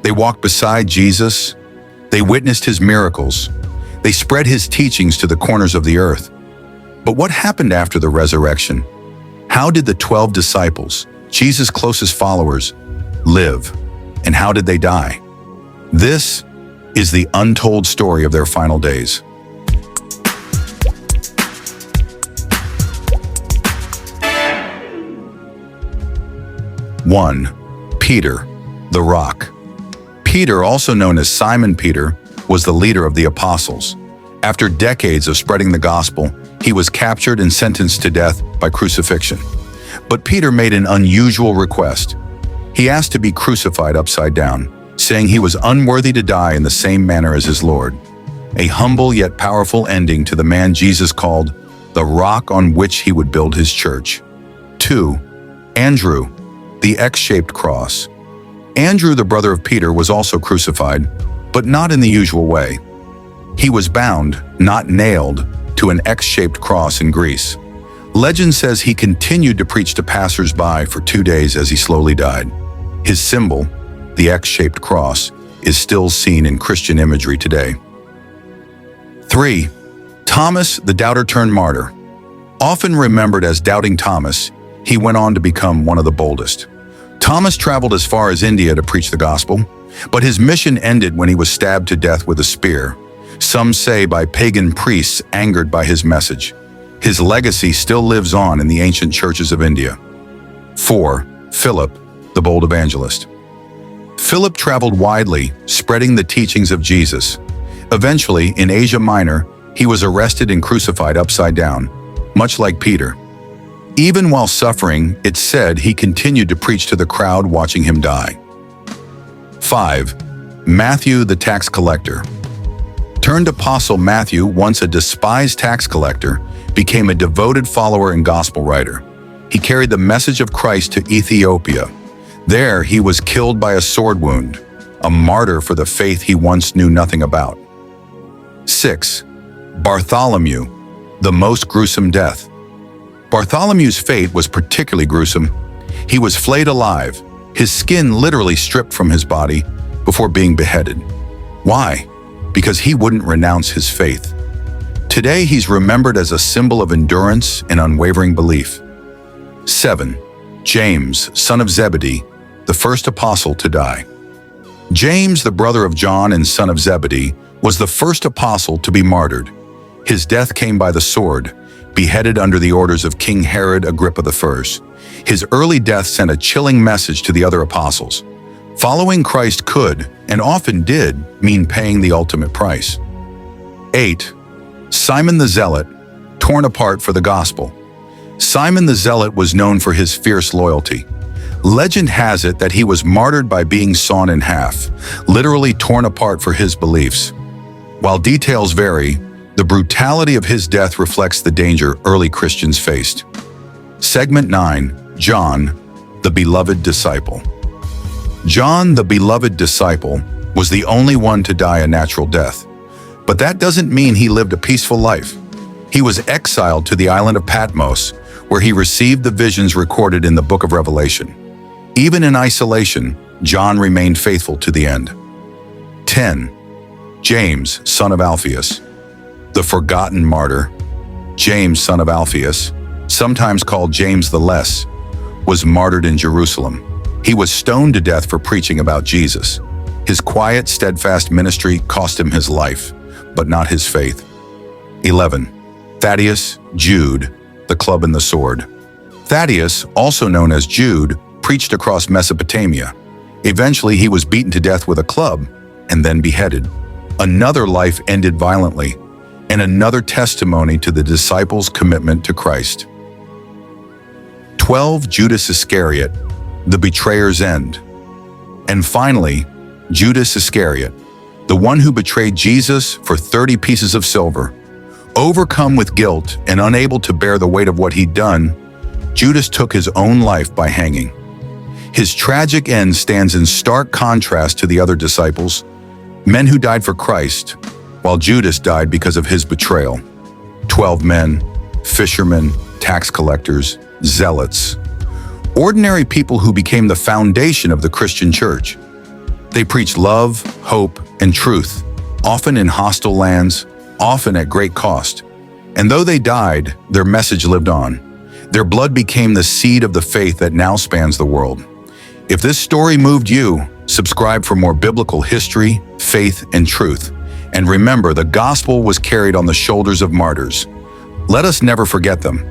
They walked beside Jesus. They witnessed his miracles. They spread his teachings to the corners of the earth. But what happened after the resurrection? How did the 12 disciples, Jesus' closest followers, live? And how did they die? This is the untold story of their final days. One, Peter, the Rock. Peter, also known as Simon Peter, was the leader of the apostles. After decades of spreading the gospel, he was captured and sentenced to death by crucifixion. But Peter made an unusual request. He asked to be crucified upside down, saying he was unworthy to die in the same manner as his Lord. A humble yet powerful ending to the man Jesus called the rock on which he would build his church. 2. Andrew, the X-shaped cross. Andrew, the brother of Peter, was also crucified, but not in the usual way. He was bound, not nailed, to an X-shaped cross in Greece. Legend says he continued to preach to passers-by for 2 days as he slowly died. His symbol, the X-shaped cross, is still seen in Christian imagery today. 3. Thomas, the doubter-turned-martyr. Often remembered as Doubting Thomas, he went on to become one of the boldest. Thomas traveled as far as India to preach the gospel, but his mission ended when he was stabbed to death with a spear, some say by pagan priests angered by his message. His legacy still lives on in the ancient churches of India. 4. Philip, the bold evangelist. Philip traveled widely, spreading the teachings of Jesus. Eventually, in Asia Minor, he was arrested and crucified upside down, much like Peter. Even while suffering, it's said he continued to preach to the crowd watching him die. 5. Matthew, the tax collector. Turned apostle Matthew, once a despised tax collector, became a devoted follower and gospel writer. He carried the message of Christ to Ethiopia. There, he was killed by a sword wound, a martyr for the faith he once knew nothing about. 6. Bartholomew, the most gruesome death. Bartholomew's fate was particularly gruesome. He was flayed alive, his skin literally stripped from his body, before being beheaded. Why? Because he wouldn't renounce his faith. Today, he's remembered as a symbol of endurance and unwavering belief. 7. James, son of Zebedee, the first apostle to die. James, the brother of John and son of Zebedee, was the first apostle to be martyred. His death came by the sword, beheaded under the orders of King Herod Agrippa I. His early death sent a chilling message to the other apostles. Following Christ could, and often did, mean paying the ultimate price. 8. Simon the Zealot, torn apart for the gospel. Simon the Zealot was known for his fierce loyalty. Legend has it that he was martyred by being sawn in half, literally torn apart for his beliefs. While details vary, the brutality of his death reflects the danger early Christians faced. Segment 9. John, the beloved disciple. John, the beloved disciple, was the only one to die a natural death. But that doesn't mean he lived a peaceful life. He was exiled to the island of Patmos, where he received the visions recorded in the book of Revelation. Even in isolation, John remained faithful to the end. 10. James, son of Alphaeus. The forgotten martyr, James, son of Alphaeus, sometimes called James the Less, was martyred in Jerusalem. He was stoned to death for preaching about Jesus. His quiet, steadfast ministry cost him his life, but not his faith. 11. Thaddeus, Jude, the club and the sword. Thaddeus, also known as Jude, preached across Mesopotamia. Eventually, he was beaten to death with a club and then beheaded. Another life ended violently, and another testimony to the disciples' commitment to Christ. 12. Judas Iscariot, the betrayer's end. And finally, Judas Iscariot, the one who betrayed Jesus for 30 pieces of silver. Overcome with guilt and unable to bear the weight of what he'd done, Judas took his own life by hanging. His tragic end stands in stark contrast to the other disciples, men who died for Christ, while Judas died because of his betrayal. 12 men, fishermen, tax collectors, zealots. Ordinary people who became the foundation of the Christian church. They preached love, hope, and truth, often in hostile lands, often at great cost. And though they died, their message lived on. Their blood became the seed of the faith that now spans the world. If this story moved you, subscribe for more biblical history, faith, and truth. And remember, the gospel was carried on the shoulders of martyrs. Let us never forget them.